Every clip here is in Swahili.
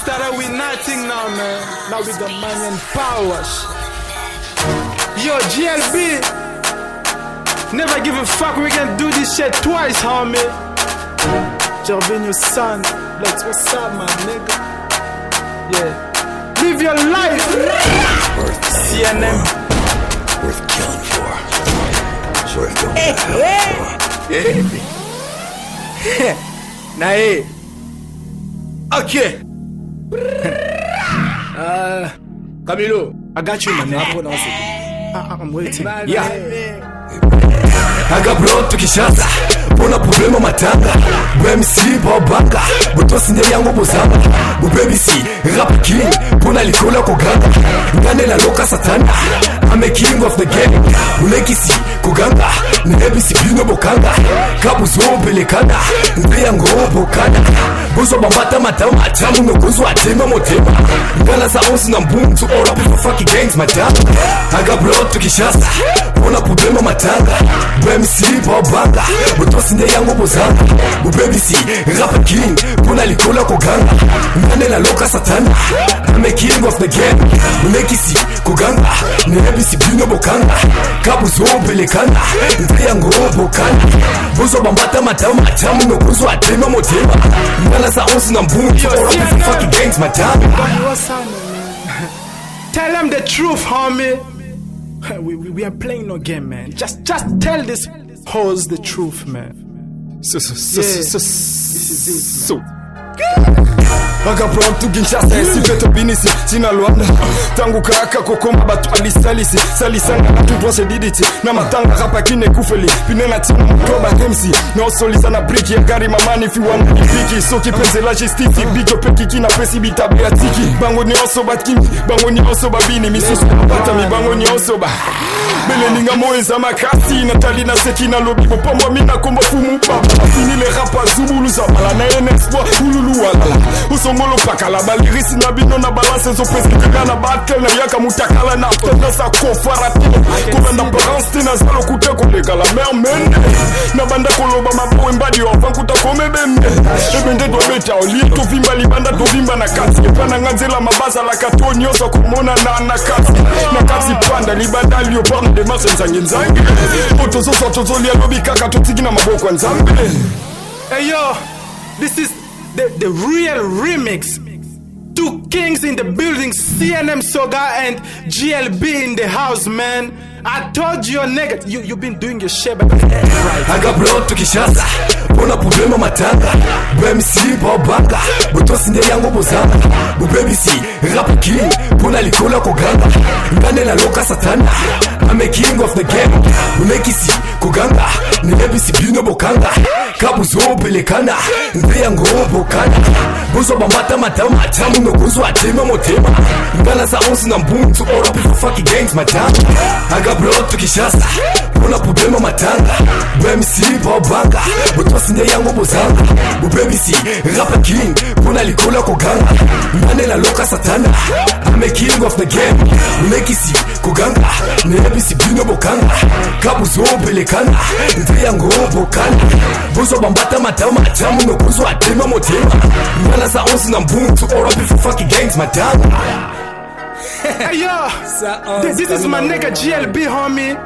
started with nothing now, man. Now we got money and powers. Yo, GLB. Never give a fuck, we can do this shit twice, homie. Jervin, son. Let's what's up, my nigga? Yeah. Live your life. Worth CNM. Worth killing for. Worth going for. Nah, hey. Okay. Camilo, I got you, man. I'm waiting. Yeah. Agabro tukishasa Pona problema matanga BMC babanga Butosi nde yango bozanga BBBC rap king Pona likola koganga Ngane la loka satana I'm a king of the game Unekisi koganga Nebisi bino bokanga Kabuzo pelekana Nde yango bokana Bozo bambata matama Tamu nogozo atema motema Ngana za onsi na mboom To all up for fucking gangs matanga Agabro tukishasa Pona problema matanga BMC babanga Butosi nde yango bozanga BBBC rap king Pona likola koganga Ngane la loka satana I'm a king of the game Unekisi koganga Nebisi bino bokanga Kabuzo pelekana Nde yango bokana Bozo bambata matama Tamu nogozo atema motema Ngana za onsi na mboom To all up for fucking gangs matanga Tell them the truth, homie. We are playing no game, man. Just tell this hoes the truth, man. This is it, man. Agabro tukinshasa Sipeto binisi China Luanda Tangu karaka kokoma batu alisalisi Salisanga na tudwase diditi Na matanga rapa kine kufeli Pinena timu mkoba MC Na osolisa na briki ya gari mamani fi wangu nipiki Soki penze la justifi Bijo peki kina pesi bitabe ya tiki Bango ni oso batkimi Bango ni oso babini Misusu bata mi bango ni oso ba Bele ninga moeza makasi Natali na seki na lobi Popomwa mina kombo fumu papa Fini le rapa zubulu Zabala na NX ululu walala Usongolo pakala balirisi na bino na balance Zo peski kagana battle na yaka mutakala Na tena sa kofara tino Kubanda balance tina zalo kute koleka la mermende Na banda koloba maboe mbadi Ofan kuta kome bende Ebende dwa beta olie to vimba libanda to vimba na kasi Epana nganzela mabaza la kato nyoso kumona na kasi Na kasi panda libanda liyo parne de marche nzangi nzangi Oto zo soto zo liya lobi kaka totiki na maboko nzambi. Hey yo, this is the real remix. Two kings in the building, CNM, Sogar and GLB in the house, man. I told you, nigga, you been doing your shit but right. Agabro tukishasa Pona problema matanga BMC babanga Butosi nde yango bozanga BBBC rap king Pona likola koganga Ngane la loka satana I'm a king of the game Unekisi koganga Nebisi bino bokanga Kabuzo pelekana Nde yango bokana Bozo bambata matama Tamu nogozo atema motema Ngana za onsi na mboom To all up for fucking gangs matanga Agabro tukishasa Pona problema matanga BMC babanga Butosi nde yango bozanga BBBC rap king Pona likola koganga Ngane la loka satana I'm a king of the game Unekisi koganga Nebisi bino bokanga Kabuzo pelekana Nde yango bokana Bozo bambata matama Tamu nogozo atema motema Ngana za onsi na mboom To all up for fucking gangs matanga. Hey yo, this is my nigga GLB, homie.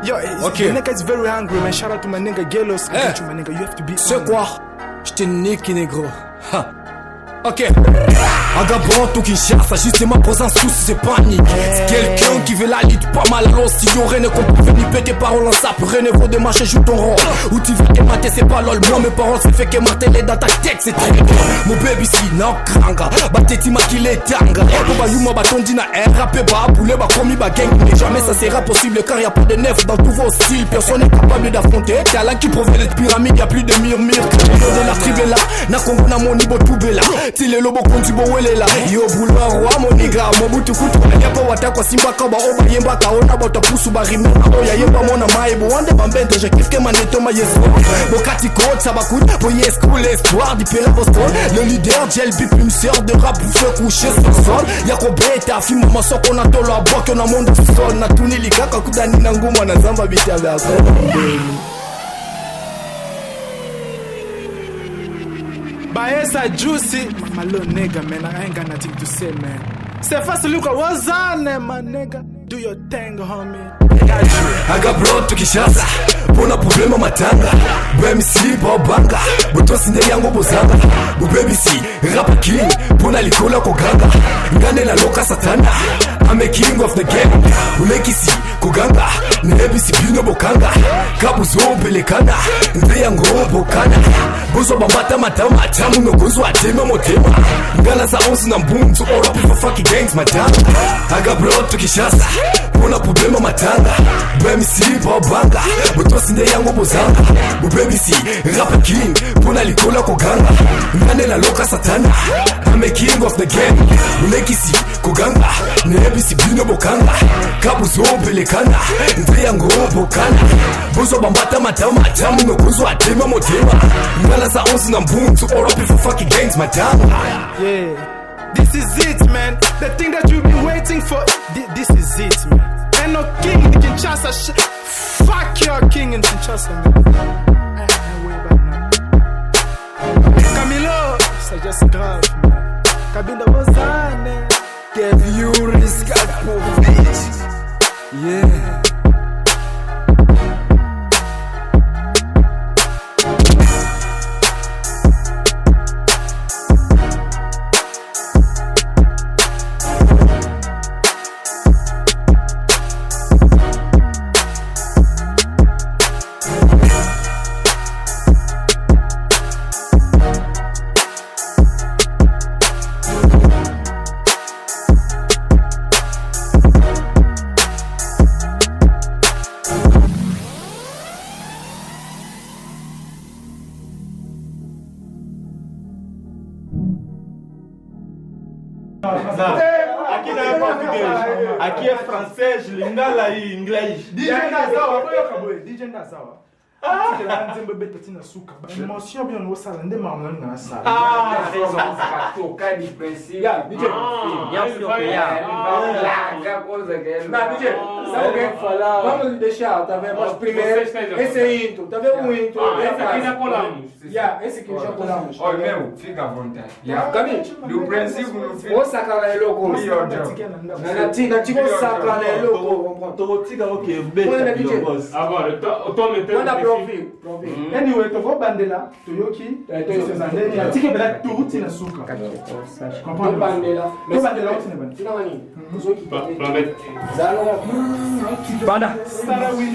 Yo, okay. The nigga is very hungry, man. Shout out to my nigga Gelos. I got you, my nigga. You have to be. C'est quoi? J'te nique, négro. Ha. Ok. Agabro tukishasa, justement posant sous c'est panique. C'est quelqu'un qui veut la lutte pas mal à l'os. Si y'aurait ne comprend ni péter paroles en sap. Rien ne vaut de marcher, joue ton rôle. Où tu veux que mater c'est pas lol. Moi mes paroles c'est fait que mater les dans ta tête c'est très bon. Mon baby si non kranga. Bateti ma qui les tanga. Ba yuma batondi na RAP ba boule ba komi ba gang. Mais jamais ça sera possible car y'a pas de neuf dans tous vos styles. Personne n'est capable d'affronter. T'as là qui provient de pyramide, y'a plus de murmure. De la tribela, na kongo na moni bo tubela. Tile lobo konti bo welela. Yo boulevard roi mon nigga. Mobutu kutu yapa wata kwa simba kaba oba yemba kaona bota pusu barime. Oya yemba mona maibo wande bambende. Je kiffe que maneto ma yeso. Bokati kote sabakut. Boye school espoir du pela Boston. Le leader GLB pulseur de rap pour se coucher sur le sol. Yako beta film maman so qu'on a tolo a boire qu'on a monde sur sol. Na tuni lika kakudani nanguma na zamba biti avec. Baesa juicy. My little nigga, man, I ain't got nothing to say, man. Say first look at what's on there, my nigga. Do your thing, homie. Aga bro tukishaza Pona problema matanga BMC bobanga Butosi nde yango bozanga BBC rapa king Pona likola koganga Ngane la loka satana I'm a king of the game Ulekisi koganga Nebisi bino bokanga Kabuzo belekana Nde yango bokana Bozo bambata matama Tamu nogonzo atema motema Ngana sa onsi na mbunzu All up for fucking gangs matanga Aga bro tukishaza Pona problema matanga BMC bobanga Butosi nde yango bozanga BBC rapa king Pona likola koganga Ngane la loka satana I'm a king of the game Ulekisi koganga Nebisi bino bokanga Kabuzo belekana Nde yango bokana Bozo bambata matama Tamu nogonzo atema motema Ngana sa onsi na mbunzu All up for fucking gangs matanga. Yeah, this is it, man. The thing that you've been waiting for. This is it, man. Ain't no king in Kinshasa shit. Fuck your king in Kinshasa, man. Ain't way back now. Camilo, c'est juste grave, man. Kabinda Bozane. Give you risk at profit. Yeah. Aqui não é português, aqui é francês, Lingala e inglês. DJ Nazawa, DJ Nazawa. Ah, nze mbebeta tina suka. Emotion bien no sala nde mamna na sala. Ah, tocar de princípio. DJ. Não, DJ. Sabe o que falar? Vamos deixar, tá vendo? Mas primeiro esse é intro, tá vendo o intro? Esse aqui já colamos. Esse aqui já colamos. Olha, meu, fica à vontade. Caminho. Do princípio no fim. Vou sacar lá logo. Na tica sacar lá logo. Tô tiga o que? Agora, eu tô metendo Profil. Anyway, tu vou bandela, tu yoki, tu zande, ya tike bela tu tina suka. Comprendre bandela. Tu bandela tu ne ban. Tu não ani. Zoki. Promete. Zalo. Panda. Sara win.